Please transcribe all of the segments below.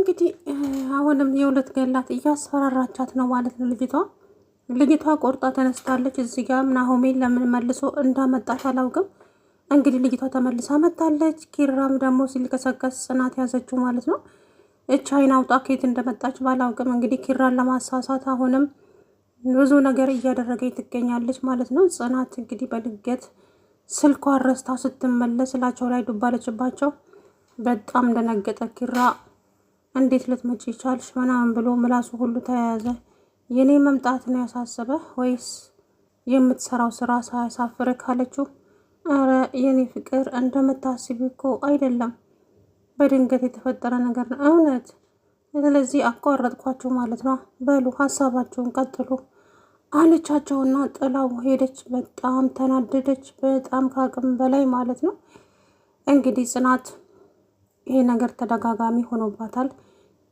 እንግዲህ አሁንም የሁለት ገላት እያስፈራራቻት ነው ማለት ነው። ልጅቷ ቆርጣ ተነስታለች። እዚህ ጋር ናሆሜን ለምን መልሶ እንዳመጣት አላውቅም። እንግዲህ ልጅቷ ተመልሳ መጣለች። ኪራም ደግሞ ሲልከሰከስ ጽናት ያዘችው ማለት ነው። እች አይን አውጣ ከየት እንደመጣች ባላውቅም እንግዲህ ኪራን ለማሳሳት አሁንም ብዙ ነገር እያደረገች ትገኛለች ማለት ነው። ጽናት እንግዲህ በድንገት ስልኳ ረስታ ስትመለስ እላቸው ላይ ዱባለችባቸው። በጣም ደነገጠ ኪራ። እንዴት ልትመጪ ቻልሽ ምናምን ብሎ ምላሱ ሁሉ ተያያዘ። የኔ መምጣት ነው ያሳሰበህ ወይስ የምትሰራው ስራ ሳያሳፍርህ ካለችው፣ አረ የኔ ፍቅር እንደምታስቢ እኮ አይደለም፣ በድንገት የተፈጠረ ነገር ነው እውነት። ስለዚህ አቋረጥኳችሁ ማለት ነው። በሉ ሀሳባችሁን ቀጥሉ አለቻቸውና ጥላው ሄደች። በጣም ተናደደች፣ በጣም ከአቅም በላይ ማለት ነው። እንግዲህ ጽናት ይሄ ነገር ተደጋጋሚ ሆኖባታል።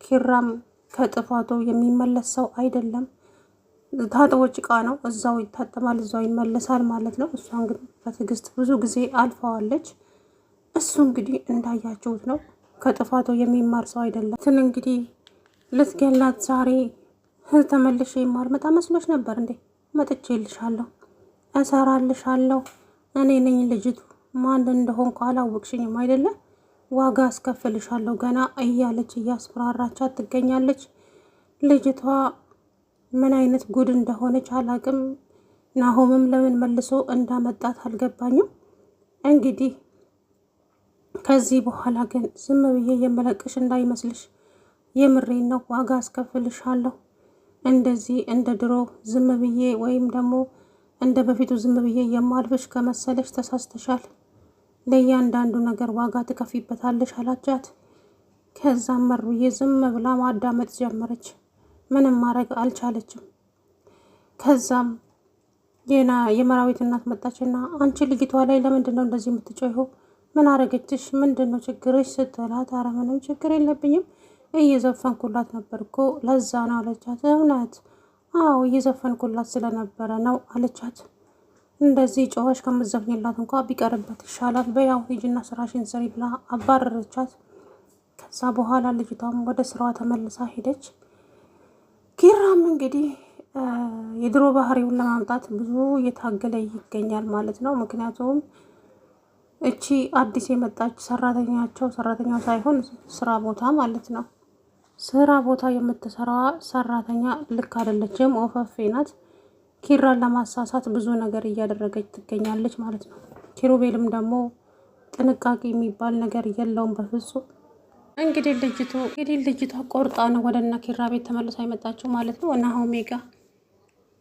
ኪራም ከጥፋቱ የሚመለስ ሰው አይደለም። ታጥቦ ጭቃ ነው፣ እዛው ይታጠማል፣ እዛው ይመለሳል ማለት ነው። እሷ እንግዲህ በትዕግስት ብዙ ጊዜ አልፈዋለች። እሱ እንግዲህ እንዳያችሁት ነው፣ ከጥፋቱ የሚማር ሰው አይደለም። ትን እንግዲህ ልትገላት ዛሬ ተመልሼ የማልመጣ መስሎች ነበር እንዴ? መጥቼልሻለሁ፣ እሰራልሻለሁ፣ እኔ ነኝ ልጅቱ። ማን እንደሆንኩ አላወቅሽኝም አይደለ? ዋጋ አስከፍልሻለሁ ገና እያለች እያስፈራራቻት ትገኛለች። ልጅቷ ምን አይነት ጉድ እንደሆነች አላቅም። ናሆምም ለምን መልሶ እንዳመጣት አልገባኝም። እንግዲህ ከዚህ በኋላ ግን ዝም ብዬ የመለቅሽ እንዳይመስልሽ፣ የምሬን ነው። ዋጋ አስከፍልሻለሁ። እንደዚህ እንደ ድሮ ዝም ብዬ ወይም ደግሞ እንደ በፊቱ ዝም ብዬ የማልፍሽ ከመሰለሽ ተሳስተሻል። ለእያንዳንዱ ነገር ዋጋ ትከፊበታለሽ አላቻት። ከዛም መሩዬ ዝም ብላ ማዳመጥ ጀመረች። ምንም ማድረግ አልቻለችም። ከዛም የመራዊት እናት መጣችና አንቺ ልጅቷ ላይ ለምንድን ነው እንደዚህ የምትጮይው? ምን አረገችሽ? ምንድን ነው ችግርሽ ስትላት፣ ኧረ ምንም ችግር የለብኝም እየዘፈንኩላት ነበር እኮ ለዛ ነው አለቻት። እውነት? አዎ እየዘፈንኩላት ስለነበረ ነው አለቻት። እንደዚህ ጮኸሽ ከምትዘፍኝላት እንኳ ቢቀርበት ይሻላል። በያው ሂጂና ስራሽን ስሪ ብላ አባረረቻት። ከዛ በኋላ ልጅቷም ወደ ስራዋ ተመልሳ ሄደች። ኪራም እንግዲህ የድሮ ባህሪውን ለማምጣት ብዙ እየታገለ ይገኛል ማለት ነው። ምክንያቱም እቺ አዲስ የመጣች ሰራተኛው ሳይሆን ስራ ቦታ ማለት ነው። ስራ ቦታ የምትሰራ ሰራተኛ ልክ አይደለችም፣ ወፈፌ ናት። ኪራን ለማሳሳት ብዙ ነገር እያደረገች ትገኛለች ማለት ነው። ኪሩቤልም ደግሞ ጥንቃቄ የሚባል ነገር የለውም በፍጹም። እንግዲህ ልጅቷ ቆርጣ ነው ወደ እነ ኪራ ቤት ተመልሳ የመጣችው ማለት ነው። እና ኦሜጋ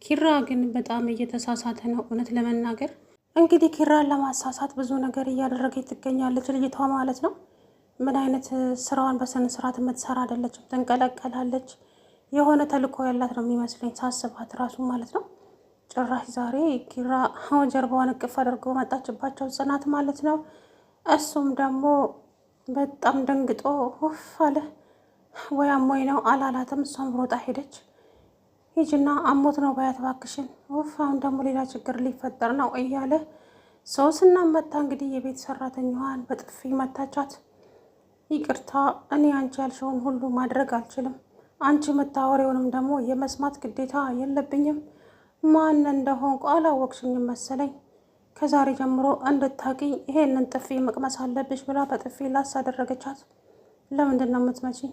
ኪራ ግን በጣም እየተሳሳተ ነው እውነት ለመናገር። እንግዲህ ኪራን ለማሳሳት ብዙ ነገር እያደረገች ትገኛለች ልጅቷ ማለት ነው። ምን አይነት ስራዋን በስነ ስርዓት የምትሰራ አይደለችም፣ ትንቀለቀላለች። የሆነ ተልእኮ ያላት ነው የሚመስለኝ ሳስባት ራሱ ማለት ነው። ጭራሽ ዛሬ ኪራ ጀርባዋን እቅፍ አድርጎ መጣችባቸው ጽናት ማለት ነው። እሱም ደግሞ በጣም ደንግጦ ውፍ አለ። ወይ አሞኝ ነው አላላትም። እሷም ሮጣ ሄደች። ሂጂና አሞት ነው ባያት እባክሽን፣ ውፍ አሁን ደግሞ ሌላ ችግር ሊፈጠር ነው እያለ ሶስና መታ እንግዲህ የቤት ሰራተኛዋን በጥፊ መታቻት። ይቅርታ እኔ አንቺ ያልሽውን ሁሉ ማድረግ አልችልም። አንቺ የምታወሪውንም ደግሞ የመስማት ግዴታ የለብኝም። ማን እንደሆንኩ አላወቅሽኝም መሰለኝ። ከዛሬ ጀምሮ እንድታቂኝ ይሄንን ጥፊ መቅመስ አለብሽ ብላ በጥፊ ላስ አደረገቻት። ለምንድን ነው የምትመጪኝ?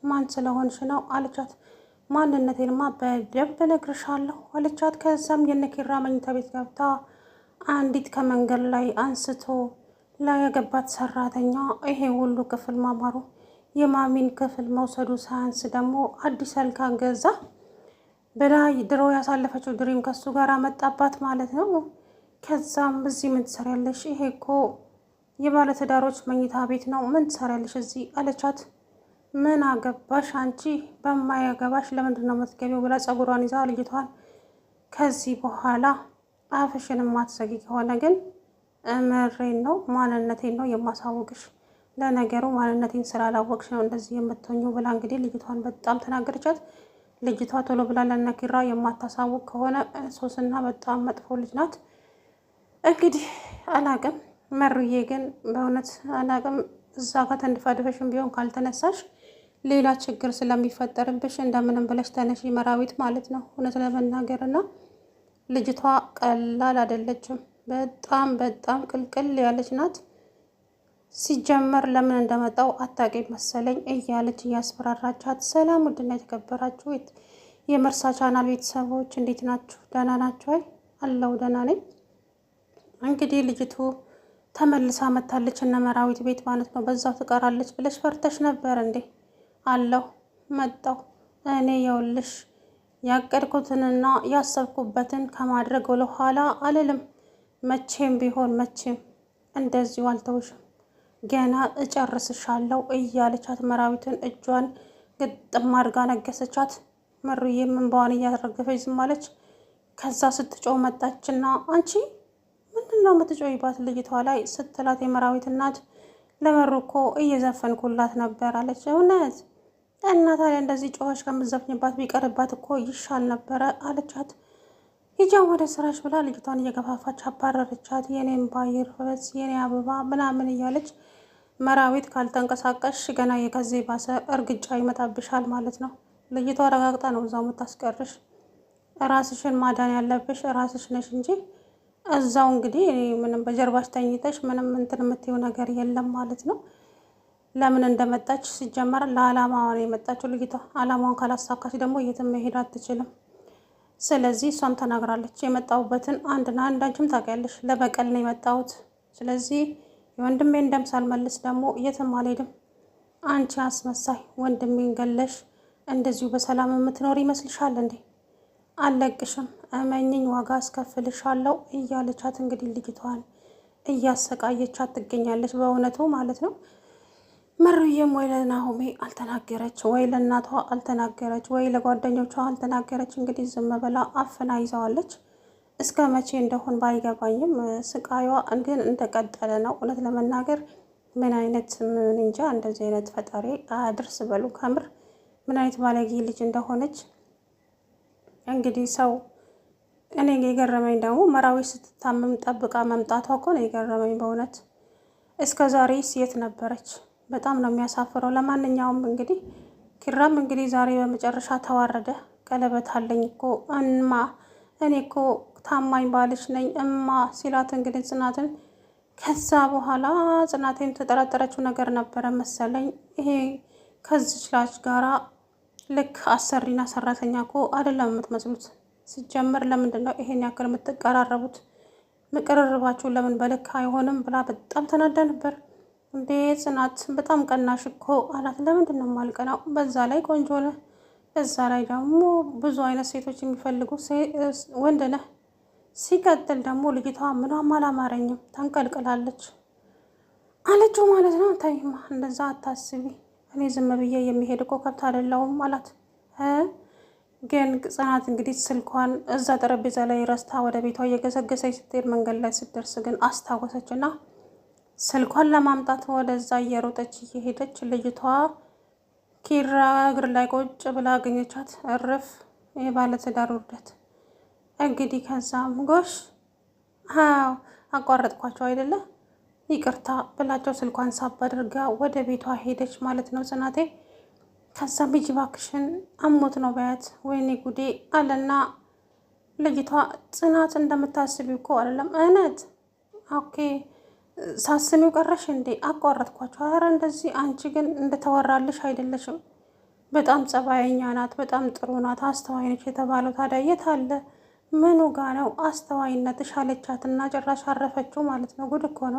ማን ስለሆንሽ ነው አለቻት። ማንነቴንማ በደንብ እነግርሻለሁ አለቻት። ከዛም የነኪራ መኝታ ቤት ገብታ አንዲት ከመንገድ ላይ አንስቶ ላያገባት ሰራተኛ ይሄ ሁሉ ክፍል ማማሩ የማሚን ክፍል መውሰዱ ሳያንስ ደግሞ አዲስ አልጋ ገዛ ብላ ድሮ ያሳለፈችው ድሪም ከሱ ጋር መጣባት ማለት ነው። ከዛም እዚህ ምን ትሰሪያለሽ? ይሄ እኮ የባለትዳሮች መኝታ ቤት ነው፣ ምን ትሰሪያለሽ እዚህ አለቻት። ምን አገባሽ አንቺ፣ በማያገባሽ ለምንድን ነው የምትገቢው ብላ ጸጉሯን ይዛ ልጅቷን ከዚህ በኋላ አፍሽን ማትዘጊ ከሆነ ግን እምሬን ነው ማንነቴን ነው የማሳወቅሽ። ለነገሩ ማንነቴን ስላላወቅሽ ነው እንደዚህ የምትሆኚው ብላ እንግዲህ ልጅቷን በጣም ተናገረቻት። ልጅቷ ቶሎ ብላ ለነኪራ የማታሳውቅ ከሆነ ሶስና በጣም መጥፎ ልጅ ናት። እንግዲህ አላቅም መሩዬ ግን በእውነት አላቅም። እዛ ጋር ተንድፋድፈሽም ቢሆን ካልተነሳሽ ሌላ ችግር ስለሚፈጠርብሽ እንደምንም ብለሽ ተነሺ መራዊት ማለት ነው። እውነት ለመናገር እና ልጅቷ ቀላል አይደለችም። በጣም በጣም ቅልቅል ያለች ናት። ሲጀመር ለምን እንደመጣው አታውቂም መሰለኝ እያለች እያስፈራራቻት። ሰላም ውድና የተከበራችሁ የመርሳ ቻናል ቤተሰቦች እንዴት ናችሁ? ደህና ናችሁ? አይ አለው ደህና ነኝ። እንግዲህ ልጅቱ ተመልሳ መታለች እነ መራዊት ቤት ማለት ነው። በዛው ትቀራለች ብለሽ ፈርተሽ ነበር እንዴ? አለው መጣው። እኔ የውልሽ ያቀድኩትንና ያሰብኩበትን ከማድረግ ወደ ኋላ አልልም። መቼም ቢሆን መቼም እንደዚሁ አልተውሽም፣ ገና እጨርስሻለሁ እያለቻት መራዊትን እጇን ግጥም አድርጋ ነገሰቻት። መሩዬም እንባዋን እያረገፈች ዝም አለች። ከዛ ስትጮህ መጣችና አንቺ ምንድን ነው የምትጮይባት ልጅቷ ላይ ስትላት የመራዊት እናት ለመሩ እኮ እየዘፈንኩላት ነበር አለች። እውነት እና ታዲያ እንደዚህ ጮኸሽ ከምትዘፍኝባት ቢቀርባት እኮ ይሻል ነበረ አለቻት። ሂጃው ወደ ስራሽ ብላ ልጅቷን እየገፋፋች አባረረቻት። የኔም ባይር ፈስ የኔ አበባ ምናምን እያለች መራዊት ካልተንቀሳቀሽ ገና የከዚህ ባሰ እርግጫ ይመጣብሻል ማለት ነው። ልጅቷ አረጋግጣ ነው እዛው የምታስቀርሽ። ራስሽን ማዳን ያለብሽ ራስሽ ነሽ እንጂ እዛው እንግዲህ ምንም በጀርባሽ ተኝተሽ ምንም እንትን የምትይው ነገር የለም ማለት ነው። ለምን እንደመጣች ሲጀመር ለዓላማዋ ነው የመጣችው ልጅቷ። ዓላማዋን ካላሳካች ደግሞ የትም መሄድ አትችልም። ስለዚህ እሷም ተናግራለች። የመጣሁበትን አንድና አንዳችም ታውቂያለሽ፣ ለበቀል ነው የመጣሁት። ስለዚህ የወንድሜን ደም ሳልመልስ ደግሞ የትም አልሄድም። አንቺ አስመሳይ ወንድሜን ገለሽ እንደዚሁ በሰላም የምትኖር ይመስልሻል እንዴ? አልለቅሽም፣ እመኝኝ፣ ዋጋ አስከፍልሻለሁ እያለቻት እንግዲህ ልጅቷን እያሰቃየቻት ትገኛለች። በእውነቱ ማለት ነው። መሩዬም ወይ ለናሆሜ አልተናገረች፣ ወይ ለእናቷ አልተናገረች፣ ወይ ለጓደኞቿ አልተናገረች። እንግዲህ ዝም ብላ አፍና ይዘዋለች። እስከ መቼ እንደሆን ባይገባኝም ስቃዩዋ ግን እንደቀጠለ ነው። እውነት ለመናገር ምን አይነት ምን እንጃ፣ እንደዚህ አይነት ፈጣሪ አያድርስ በሉ። ከምር ምን አይነት ባለጌ ልጅ እንደሆነች እንግዲህ ሰው። እኔ የገረመኝ ደግሞ መራዊት ስትታመም ጠብቃ መምጣቷ እኮ ነው የገረመኝ በእውነት። እስከ ዛሬ የት ነበረች? በጣም ነው የሚያሳፍረው። ለማንኛውም እንግዲህ ኪራም እንግዲህ ዛሬ በመጨረሻ ተዋረደ። ቀለበት አለኝ እኮ እማ፣ እኔ እኮ ታማኝ ባልሽ ነኝ እማ ሲላት እንግዲህ ጽናትን፣ ከዛ በኋላ ጽናትን ተጠራጠረችው ነገር ነበረ መሰለኝ። ይሄ ከዚች ላች ጋራ ልክ አሰሪና ሰራተኛ እኮ አይደለም የምትመስሉት። ሲጀመር ለምንድን ነው ይሄን ያክል የምትቀራረቡት? መቀራረባችሁ ለምን በልክ አይሆንም ብላ በጣም ተናዳ ነበር። እንዴ ጽናት በጣም ቀናሽ እኮ አላት። ለምንድን ነው የማልቀናው? በዛ ላይ ቆንጆ ነህ፣ በዛ ላይ ደግሞ ብዙ አይነት ሴቶች የሚፈልጉ ወንድ ነህ። ሲቀጥል ደግሞ ልጅቷ ምኗም አላማረኝም፣ ተንቀልቅላለች አለችው ማለት ነው። ታይማ እንደዛ አታስቢ፣ እኔ ዝም ብዬ የሚሄድ እኮ ከብት አይደለሁም አላት። ግን ጽናት እንግዲህ ስልኳን እዛ ጠረጴዛ ላይ ረስታ ወደ ቤቷ እየገሰገሰች ስትሄድ መንገድ ላይ ስትደርስ ግን አስታወሰች እና ስልኳን ለማምጣት ወደዛ እየሮጠች እየሄደች ልጅቷ ኪራ እግር ላይ ቁጭ ብላ አገኘቻት። እርፍ የባለትዳር ውርደት እንግዲህ። ከዛም ጎሽ አቋረጥኳቸው አይደለ ይቅርታ ብላቸው ስልኳን ሳብ አድርጋ ወደ ቤቷ ሄደች ማለት ነው ጽናቴ። ከዛም ሂጂ እባክሽን አሞት ነው በያት። ወይኔ ጉዴ አለና ልጅቷ ጽናት እንደምታስቢው እኮ አይደለም እውነት። ኦኬ ሳስሚው ቀረሽ እንዴ? አቋረጥኳቸው። ኧረ እንደዚህ አንቺ ግን እንደተወራልሽ አይደለሽም። በጣም ጸባየኛ ናት፣ በጣም ጥሩ ናት፣ አስተዋይ ነች የተባለው ታዲያ የት አለ? ምኑ ጋ ነው አስተዋይነትሽ አለቻትና ጭራሽ አረፈችው ማለት ነው። ጉድ እኮ ነው።